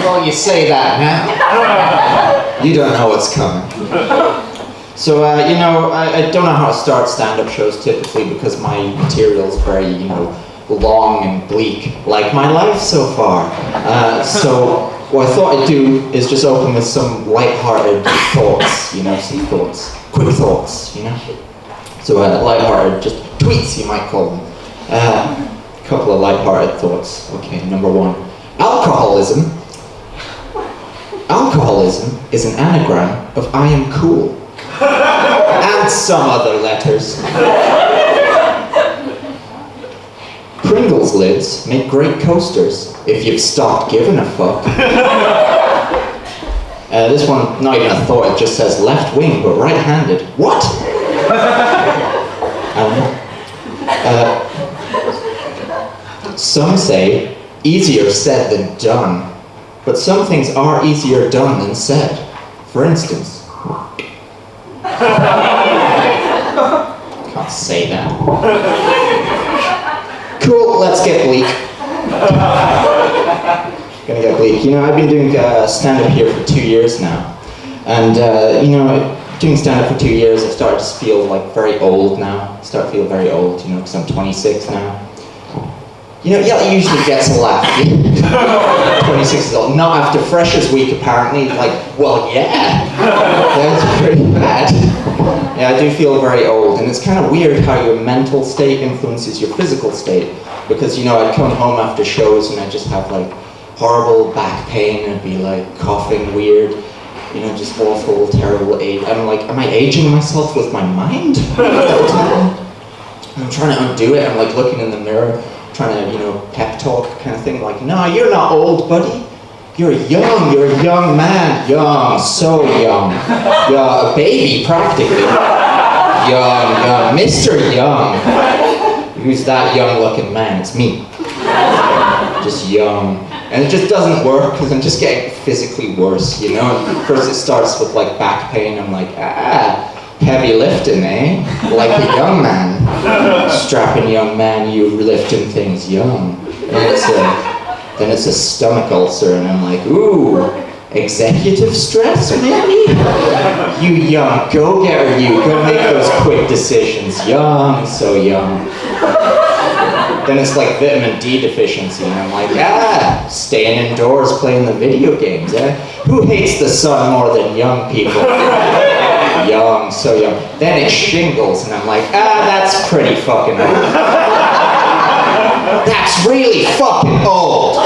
Well, you say that now. You don't know what's coming. So, you know, I don't know how to start stand-up shows typically because my material's very, you know, long and bleak, like my life so far. So what I thought I'd do is just open with some light-hearted thoughts, you know, some thoughts, quick thoughts, you know. So light-hearted, just tweets you might call them. A couple of light-hearted thoughts. Okay, number one, alcoholism. Alcoholism is an anagram of I am cool. And some other letters. Pringles lids make great coasters if you've stopped giving a fuck. This one, not even a thought, it just says left wing but right-handed. What? I don't know. Some say easier said than done, but some things are easier done than said. For instance, can't say that. Cool, let's get bleak. Gonna get bleak. You know, I've been doing stand-up here for 2 years now. And, you know, doing stand-up for 2 years, I started to feel like very old now. I start to feel very old, you know, because I'm 26 now. You know, yeah, it usually gets a laugh. 26 is old. Not after Freshers Week, apparently. Like, well, yeah. That's pretty bad. Yeah, I do feel very old, and it's kind of weird how your mental state influences your physical state. Because, you know, I'd come home after shows and I'd just have, like, horrible back pain, and I'd be, like, coughing weird. You know, just awful, terrible age. I'm like, am I aging myself with my mind? I'm trying to undo it. I'm, like, looking in the mirror, trying to, you know, pep talk kind of thing, like, no, you're not old, buddy. You're young man. Young, so young. Yeah, a baby, practically. Young, Mr. Young. Who's that young-looking man? It's me. Just young. And it just doesn't work, because I'm just getting physically worse, you know? First it starts with, like, back pain. I'm like, heavy lifting, eh? Like a young man. Strapping young man, you lifting things young. Then it's a stomach ulcer, and I'm like, ooh, executive stress, maybe? You young go-getter, you. Go make those quick decisions. Young, so young. Then it's like vitamin D deficiency, and I'm like, staying indoors playing the video games, eh? Who hates the sun more than young people? Young, so young. Then it's shingles, and I'm like, that's pretty fucking old. That's really fucking old.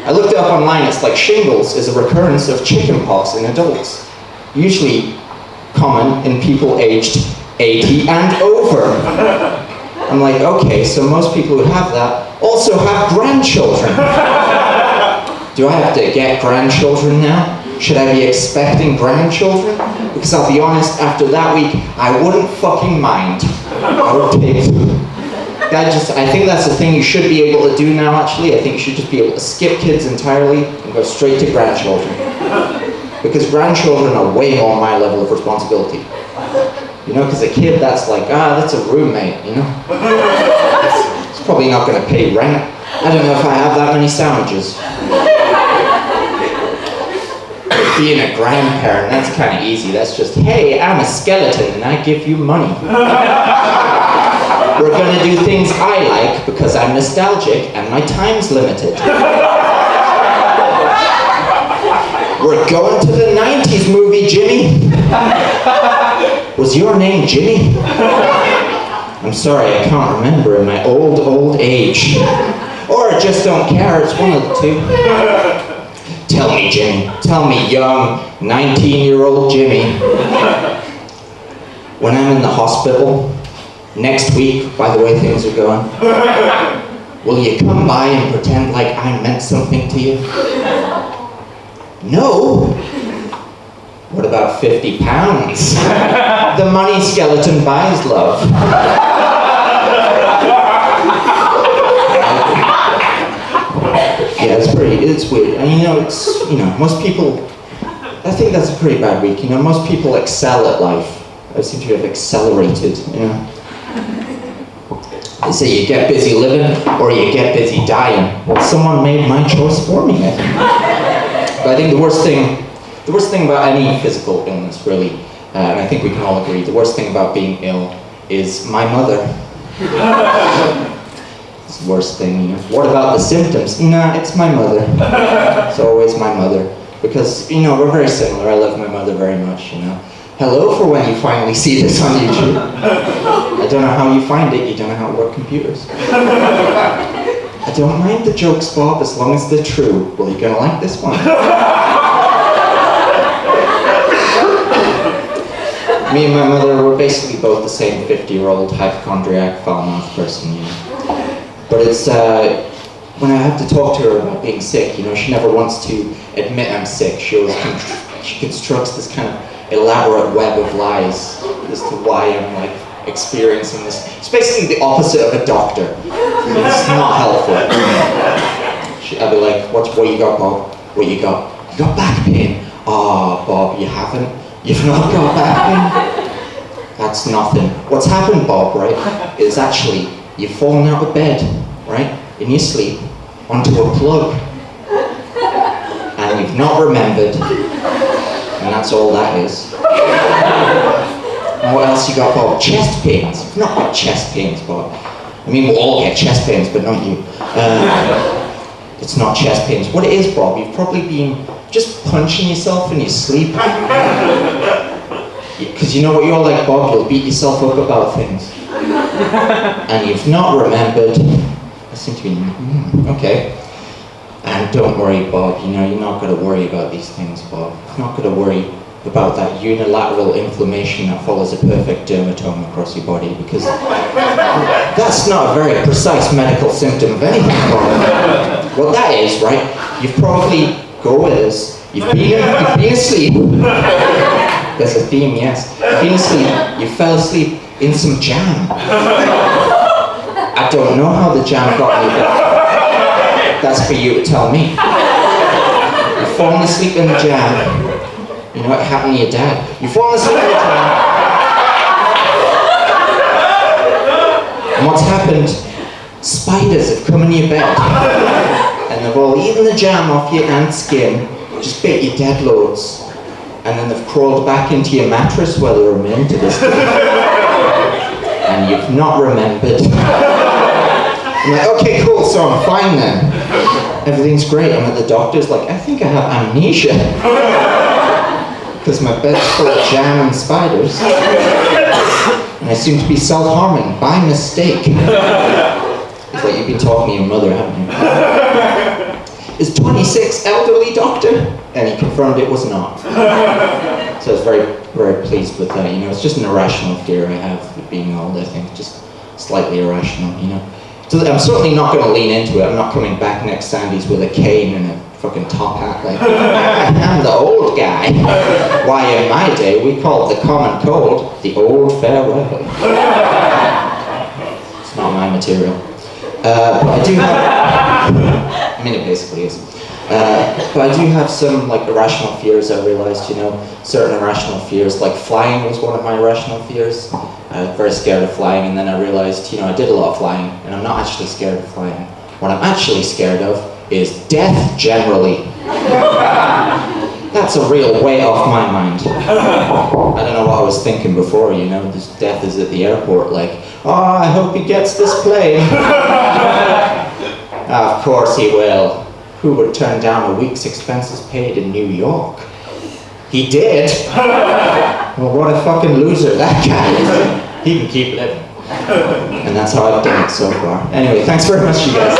I looked it up online, it's like shingles is a recurrence of chickenpox in adults. Usually common in people aged 80 and over. I'm like, okay, so most people who have that also have grandchildren. Do I have to get grandchildren now? Should I be expecting grandchildren? Because I'll be honest, after that week, I wouldn't fucking mind. I would take I think that's the thing you should be able to do now, actually. I think you should just be able to skip kids entirely and go straight to grandchildren. Because grandchildren are way more my level of responsibility. You know, because a kid, that's like, that's a roommate, you know? It's probably not going to pay rent. I don't know if I have that many sandwiches. Being a grandparent, that's kind of easy. That's just, hey, I'm a skeleton and I give you money. We're going to do things I like because I'm nostalgic and my time's limited. We're going to the 90s movie, Jimmy. Was your name Jimmy? I'm sorry, I can't remember in my old age. Or I just don't care, it's one of the two. Tell me, Jimmy. Tell me, young, 19-year-old Jimmy. When I'm in the hospital, next week, by the way things are going, will you come by and pretend like I meant something to you? No. What about 50 pounds? The money skeleton buys love. Yeah, it's weird. And most people, I think that's a pretty bad week. Most people excel at life. I seem to have accelerated, They say you get busy living or you get busy dying. Well, someone made my choice for me, I think. But I think the worst thing about any physical illness, really, and I think we can all agree, the worst thing about being ill is my mother. It's the worst thing, you know. What about the symptoms? Nah, it's my mother. It's always my mother. Because, you know, we're very similar. I love my mother very much, you know. Hello for when you finally see this on YouTube. I don't know how you find it, you don't know how to work computers. I don't mind the jokes, Bob, as long as they're true. Well, you're gonna like this one. Me and my mother were basically both the same 50-year-old hypochondriac foul-mouthed person, you know. But it's, when I have to talk to her about being sick, you know, she never wants to admit I'm sick. She always she constructs this kind of elaborate web of lies as to why I'm, like, experiencing this. It's basically the opposite of a doctor. It's not helpful. I'd be like, what you got, Bob? What you got? You got back pain. Oh, Bob, you haven't? You've not got back pain? That's nothing. What's happened, Bob, right, is actually you've fallen out of bed, right, in your sleep, onto a plug. And you've not remembered. And that's all that is. And what else you got, Bob? Chest pains. You've not got chest pains, Bob. I mean, we'll all get chest pains, but not you. It's not chest pains. What it is, Bob, you've probably been just punching yourself in your sleep. Because you know what you're like, Bob, you'll beat yourself up about things. And you've not remembered. I seem to be, okay. And don't worry, Bob, you know, you're not going to worry about these things, Bob. You're not going to worry about that unilateral inflammation that follows a perfect dermatome across your body, because that's not a very precise medical symptom of anything, Bob. What that is, right, you've probably, go with us, you've been asleep. There's a theme, yes. You've been asleep, you fell asleep in some jam. I don't know how the jam got me, but that's for you to tell me. You've fallen asleep in the jam. You know what happened to your dad? You've fallen asleep in the jam. And what's happened? Spiders have come in your bed. And they've all eaten the jam off your aunt's skin, just bit your dead loads. And then they've crawled back into your mattress where they remain to this day. And you've not remembered. I'm like, okay, cool, so I'm fine then. Everything's great. I'm at the doctor's like, I think I have amnesia. Because my bed's full of jam and spiders. And I seem to be self-harming by mistake. It's like, you've been talking to your mother, haven't you? Is 26 elderly, doctor? And he confirmed it was not. So I was very, very pleased with that, you know. It's just an irrational fear I have of being old, I think. Just slightly irrational, you know. So I'm certainly not going to lean into it. I'm not coming back next Sandy's with a cane and a fucking top hat like, I'm the old guy. Why, in my day, we called the common cold the old farewell. It's not my material. But I do have, I mean, it basically is. But I do have some, like, irrational fears, I realized, you know, certain irrational fears, like flying was one of my irrational fears. I was very scared of flying, and then I realized, you know, I did a lot of flying, and I'm not actually scared of flying. What I'm actually scared of is death generally. That's a real weight off my mind. I don't know what I was thinking before, you know, this death is at the airport, like, oh, I hope he gets this plane. Of course he will. Who would turn down a week's expenses paid in New York? He did. Well, what a fucking loser that guy is. He can keep living. And that's how I've done it so far. Anyway, thanks very much, you guys.